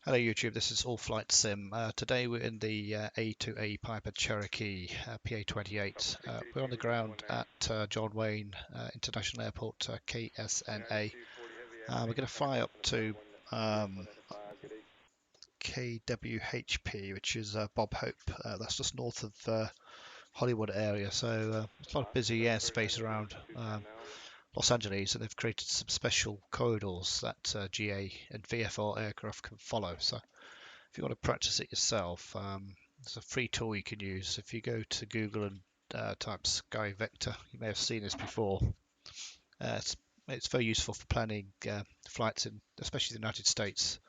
Hello YouTube, this is All Flight Sim. Today we're in the A2A Piper Cherokee PA-28. We're on the ground at John Wayne International Airport, KSNA. We're going to fly up to KWHP, which is Bob Hope. That's just north of Hollywood area, so there's a lot of busy airspace around Los Angeles, and they've created some special corridors that GA and VFR aircraft can follow. So if you want to practice it yourself, there's a free tool you can use. If you go to Google and type Sky Vector, you may have seen this before. It's very useful for planning flights in, especially the United States.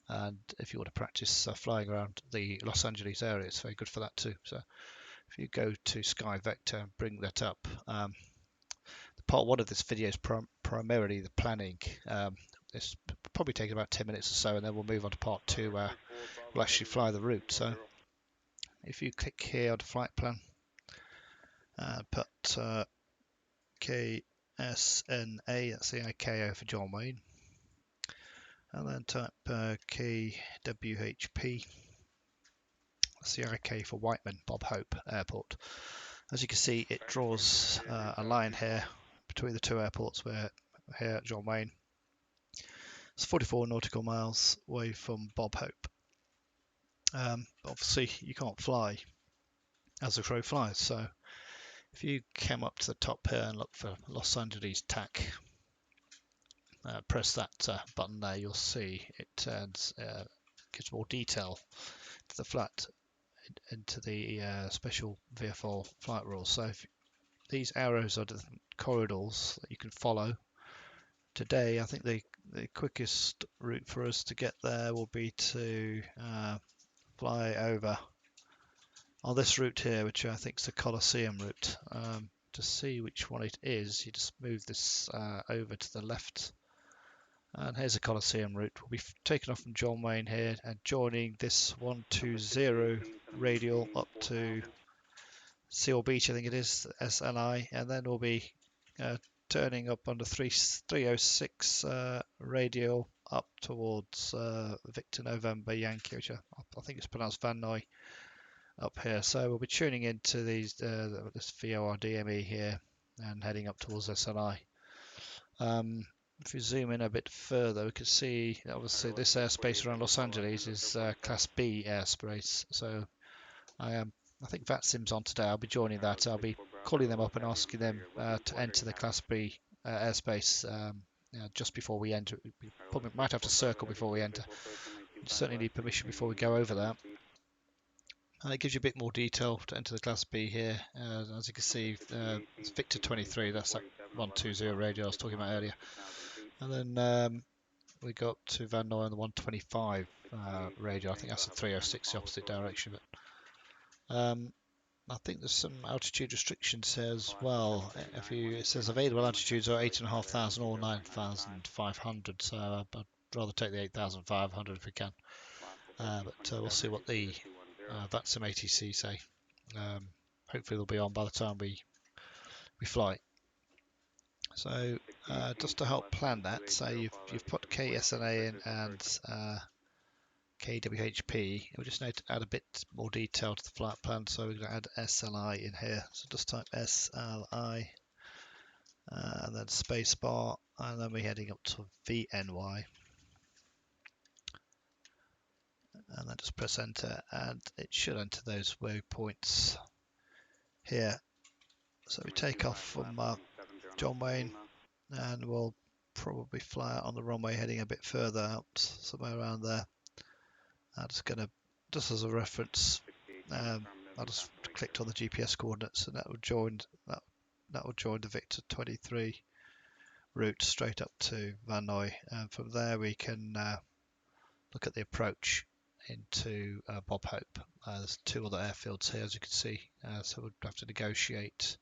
And if you want to practice flying around the Los Angeles area, it's very good for that too. So if you go to Sky Vector and bring that up, part one of this video is primarily the planning. This probably take about 10 minutes or so, and then we'll move on to part two where we'll actually fly the route. So if you click here on the flight plan, put KSNA, that's the ICAO for John Wayne, and then type KWHP, that's the IK for Whiteman, Bob Hope Airport. As you can see, it draws a line here between the two airports. We're here at John Wayne. It's 44 nautical miles away from Bob Hope. Obviously, you can't fly as the crow flies, so if you came up to the top here and look for Los Angeles TAC, press that button there, you'll see it turns, gives more detail to the flight into the special VFR flight rules. So these arrows are the corridors that you can follow. Today, I think the quickest route for us to get there will be to fly over on this route here, which I think is the Coliseum route. To see which one it is, you just move this over to the left, and here's the Coliseum route. We'll be taking off from John Wayne here and joining this 120 radial up to Seal Beach, I think it is, SNI, and then we'll be turning up on the 306 radial up towards Victor November Yankee, which I think it's pronounced Van Nuy up here. So we'll be tuning into these this VORDME here and heading up towards SNI. If we zoom in a bit further, we can see obviously this airspace around Los Angeles is Class B airspace. So I think VATSIM's on today. I'll be joining that. I'll be calling them up and asking them to enter the Class B airspace just before we enter. We probably might have to circle before we enter. You certainly need permission before we go over that. And it gives you a bit more detail to enter the Class B here. As you can see, it's Victor 23. That's that 120 radio I was talking about earlier. And then we got to Van Nuy on the 125 radio. I think that's the 306, the opposite direction. But I think there's some altitude restrictions here as well. It says available altitudes are 8,500 or 9,500. So I'd rather take the 8,500 if we can. But we'll see what the VATSIM ATC say. Hopefully they'll be on by the time we fly. So just to help plan that, so you've put KSNA in and KWHP. We just need to add a bit more detail to the flight plan, so we're going to add SLI in here. So just type SLI and then spacebar, and then we're heading up to VNY. And then just press enter, and it should enter those waypoints here. So we take off from John Wayne, and we'll probably fly out on the runway heading a bit further out, somewhere around there. I'm just going to, just as a reference, I just clicked on the GPS coordinates, and that would join the Victor 23 route straight up to Van Nuy. And from there we can look at the approach into Bob Hope. There's two other airfields here, as you can see, so we'll have to negotiate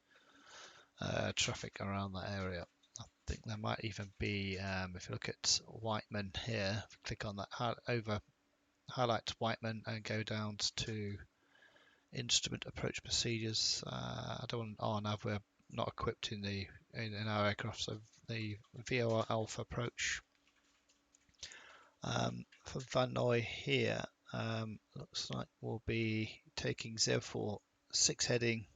traffic around that area. I think there might even be, if you look at Whiteman here, if you click on that, highlight Whiteman and go down to instrument approach procedures. I don't want RNAV, we're not equipped in our aircraft, so the VOR Alpha approach. For Vanoy here, looks like we'll be taking 046 heading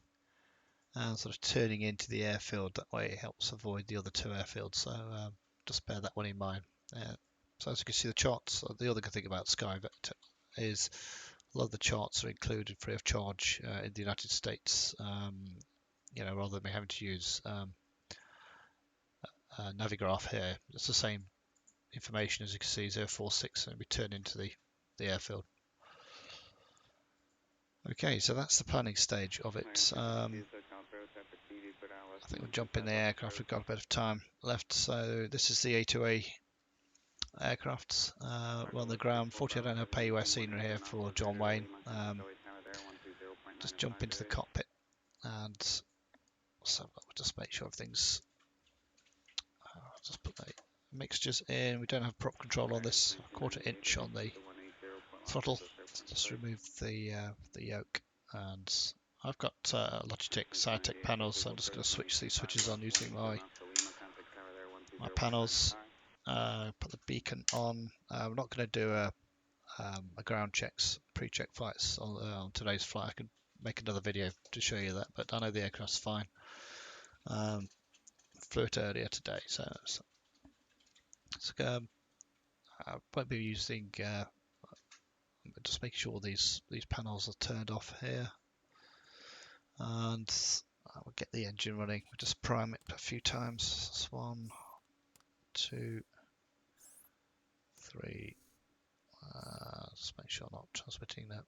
and sort of turning into the airfield. That way it helps avoid the other two airfields, so just bear that one in mind. So as you can see the charts, the other good thing about SkyVector is a lot of the charts are included free of charge in the United States, rather than me having to use Navigraph here. It's the same information as you can see, 046, and we turn into the airfield. Okay, so that's the planning stage of it. I think we'll jump in the aircraft. We've got a bit of time left. So this is the A2A aircraft. We're on the ground. Fortunately, I don't have pay-US scenery here for John Wayne. Just jump into the cockpit and so we'll just make sure everything's. Just put the mixtures in. We don't have prop control on this. 1/4 inch on the throttle. Just remove the yoke, and I've got Logitech Cytec panels, so I'm just going to switch these switches on using my panels. Put the beacon on. We're not going to do a ground checks, pre-check flights on today's flight. I can make another video to show you that, but I know the aircraft's fine. Flew it earlier today, so I won't be using. Just make sure these panels are turned off here, and I will get the engine running. We'll just prime it a few times. That's 1, 2, 3. Just make sure I'm not transmitting that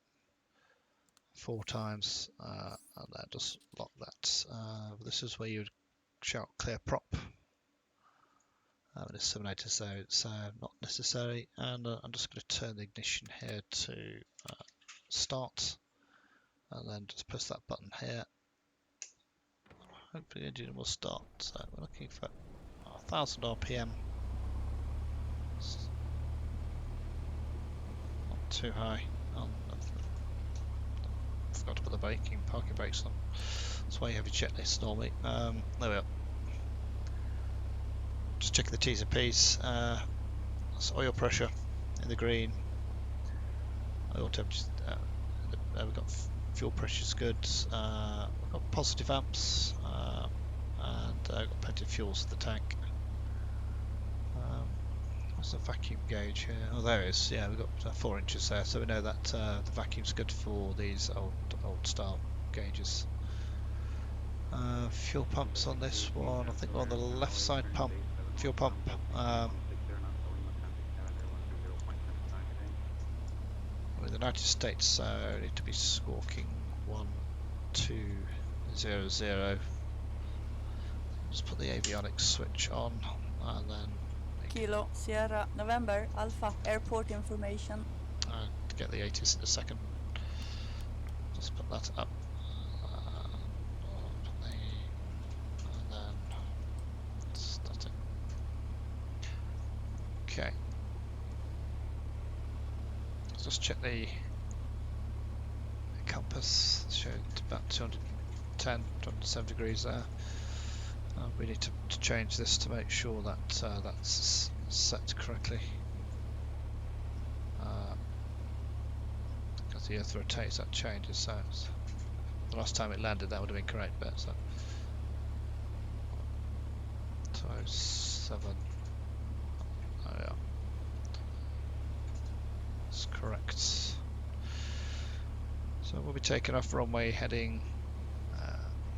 4 times, and then just lock that. This is where you would shout clear prop. In a simulator, so it's not necessary. And I'm just going to turn the ignition here to start, and then just press that button here. Hopefully the engine will start. So we're looking for 1000 RPM. It's not too high. I forgot to put the parking brakes on. That's why you have your checklist normally. There we are. Just checking the T's and P's. That's oil pressure in the green. Oil temperature. We've got fuel pressure is good. We've got positive amps, and got plenty of fuels in the tank. What's the vacuum gauge here? Oh, there it is. Yeah, we've got 4 inches there, so we know that the vacuum's good for these old style gauges. Fuel pumps on this one. I think we're on the left side pump. Fuel pump. With the United States, so need to be squawking 1200. Just put the avionics switch on, and then Kilo Sierra November Alpha Airport information. To get the 80s in a second. Just put that up. And then start it. Okay. Let's just check the compass. It's showing about 210, 207 degrees there. We need to change this to make sure that that's set correctly. Because the Earth rotates, that changes. So the last time it landed, that would have been correct, but so 207. Oh yeah, that's correct. So we'll be taking off runway heading.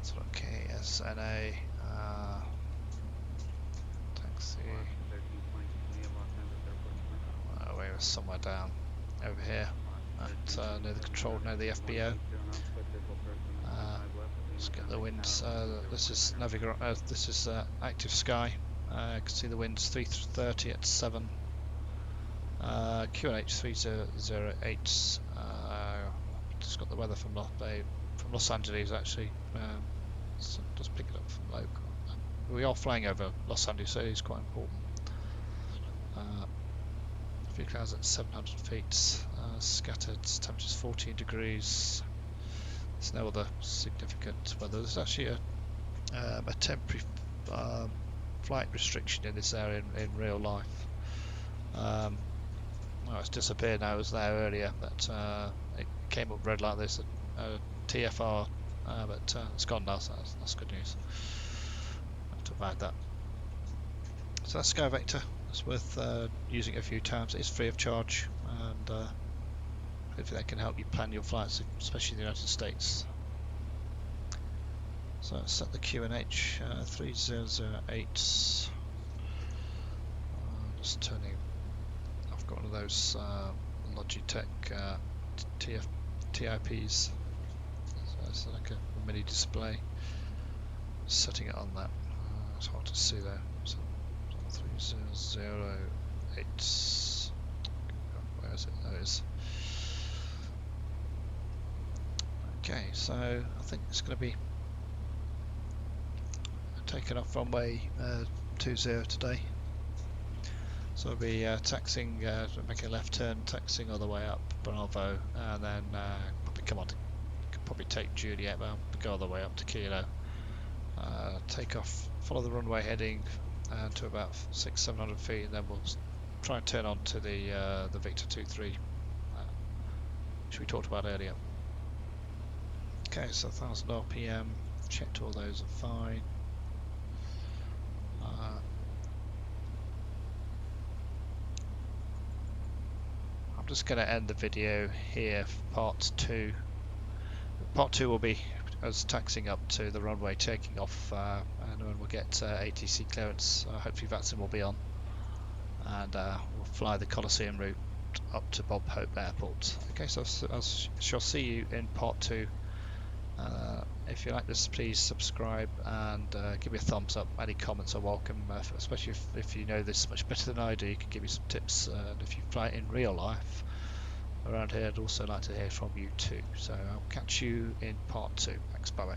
Sort of KSNA. Taxi. We're somewhere down over here at near the control, near the FBO. Let's get the winds. This is this is active sky. You can see the winds 330 at 7. QNH 3008. Just got the weather from Los Angeles actually. So just pick it up from local. We are flying over Los Angeles, so it is quite important. A few clouds at 700 feet. Scattered temperatures 14 degrees. There's no other significant weather. There's actually a temporary flight restriction in this area in real life. it's disappeared now. It was there earlier, but it came up red like this, TFR, but it's gone now, so that's good news. I have to avoid that. So that's Sky Vector. It's worth using it a few times. It's free of charge, and hopefully that can help you plan your flights, especially in the United States. So let's set the QNH 3008. Just turning. I've got one of those Logitech TIPs. So it's like a mini display. Setting it on that. It's hard to see there. So 3008. Where is it? There it is. Okay, so I think it's going to be taken off runway 20 today. So we'll be taxiing, making a left turn, taxiing all the way up Bravo, and then probably take Juliet, but I'll go all the way up to Kilo. Take off, follow the runway heading to about 600-700 feet, and then we'll try and turn on to the Victor 2-3, which we talked about earlier. Okay, so 1000 RPM, checked all those are fine. I'm just going to end the video here for part 2. Part 2 will be us taxiing up to the runway, taking off, and when we'll get ATC clearance, hopefully Vatsim will be on, and we'll fly the Coliseum route up to Bob Hope Airport. Okay, so I shall see you in part 2. If you like this, please subscribe and give me a thumbs up. Any comments are welcome, especially if you know this much better than I do. You can give me some tips, and if you fly in real life around here, I'd also like to hear from you too. So I'll catch you in part 2. Thanks, bye bye.